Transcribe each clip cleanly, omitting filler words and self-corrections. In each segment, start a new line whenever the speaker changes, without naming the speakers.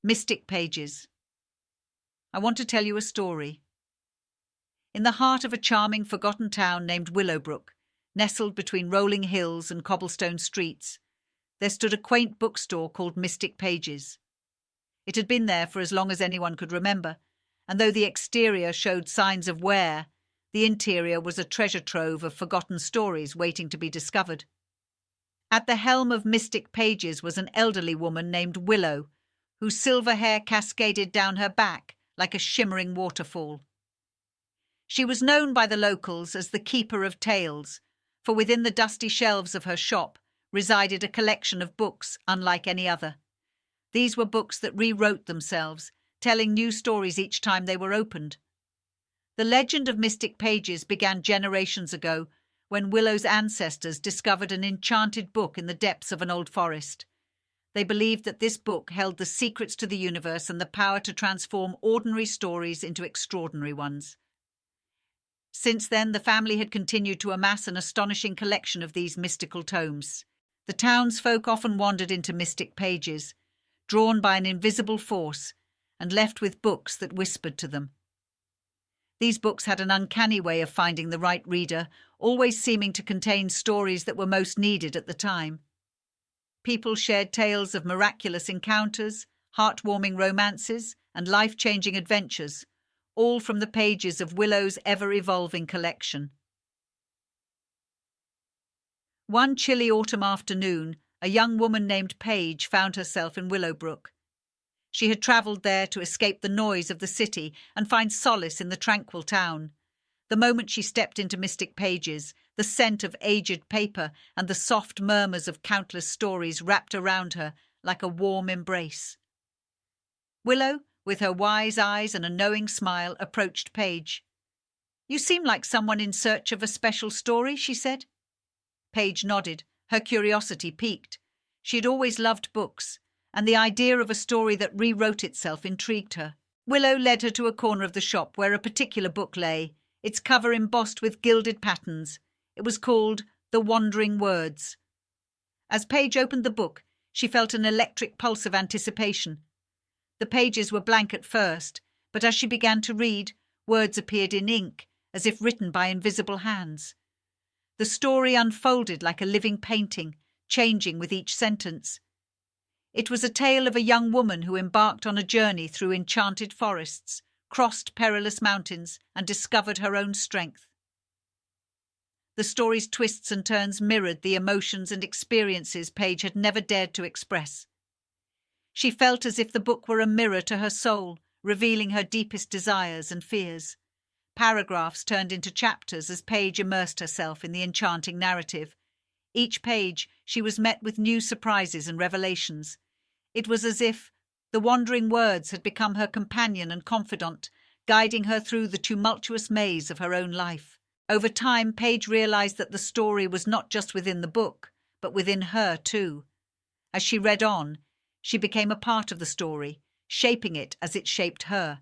Mystic Pages. I want to tell you a story. In the heart of a charming, forgotten town named Willowbrook, nestled between rolling hills and cobblestone streets, there stood a quaint bookstore called Mystic Pages. It had been there for as long as anyone could remember, and though the exterior showed signs of wear, the interior was a treasure trove of forgotten stories waiting to be discovered. At the helm of Mystic Pages was an elderly woman named Willow, whose silver hair cascaded down her back like a shimmering waterfall. She was known by the locals as the Keeper of Tales, for within the dusty shelves of her shop resided a collection of books unlike any other. These were books that rewrote themselves, telling new stories each time they were opened. The legend of Mystic Pages began generations ago when Willow's ancestors discovered an enchanted book in the depths of an old forest. They believed that this book held the secrets to the universe and the power to transform ordinary stories into extraordinary ones. Since then, the family had continued to amass an astonishing collection of these mystical tomes. The townsfolk often wandered into Mystic Pages, drawn by an invisible force, and left with books that whispered to them. These books had an uncanny way of finding the right reader, always seeming to contain stories that were most needed at the time. People shared tales of miraculous encounters, heartwarming romances, and life-changing adventures, all from the pages of Willow's ever-evolving collection. One chilly autumn afternoon, a young woman named Paige found herself in Willowbrook. She had travelled there to escape the noise of the city and find solace in the tranquil town. The moment she stepped into Mystic Pages, the scent of aged paper and the soft murmurs of countless stories wrapped around her like a warm embrace. Willow, with her wise eyes and a knowing smile, approached Paige. "You seem like someone in search of a special story," she said. Paige nodded, her curiosity piqued. She had always loved books, and the idea of a story that rewrote itself intrigued her. Willow led her to a corner of the shop where a particular book lay, its cover embossed with gilded patterns. It was called The Wandering Words. As Paige opened the book, she felt an electric pulse of anticipation. The pages were blank at first, but as she began to read, words appeared in ink, as if written by invisible hands. The story unfolded like a living painting, changing with each sentence. It was a tale of a young woman who embarked on a journey through enchanted forests, crossed perilous mountains, and discovered her own strength. The story's twists and turns mirrored the emotions and experiences Paige had never dared to express. She felt as if the book were a mirror to her soul, revealing her deepest desires and fears. Paragraphs turned into chapters as Paige immersed herself in the enchanting narrative. Each page, she was met with new surprises and revelations. It was as if the wandering words had become her companion and confidant, guiding her through the tumultuous maze of her own life. Over time, Paige realized that the story was not just within the book, but within her too. As she read on, she became a part of the story, shaping it as it shaped her.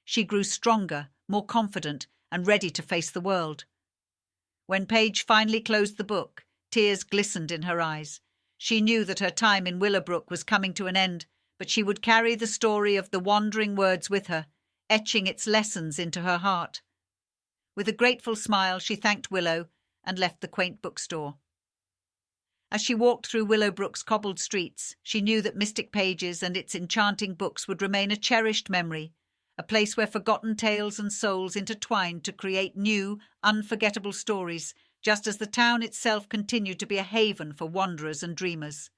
She grew stronger, more confident, and ready to face the world. When Paige finally closed the book, tears glistened in her eyes. She knew that her time in Willowbrook was coming to an end, but she would carry the story of the wandering words with her, etching its lessons into her heart. With a grateful smile, she thanked Willow and left the quaint bookstore. As she walked through Willowbrook's cobbled streets, she knew that Mystic Pages and its enchanting books would remain a cherished memory, a place where forgotten tales and souls intertwined to create new, unforgettable stories, just as the town itself continued to be a haven for wanderers and dreamers.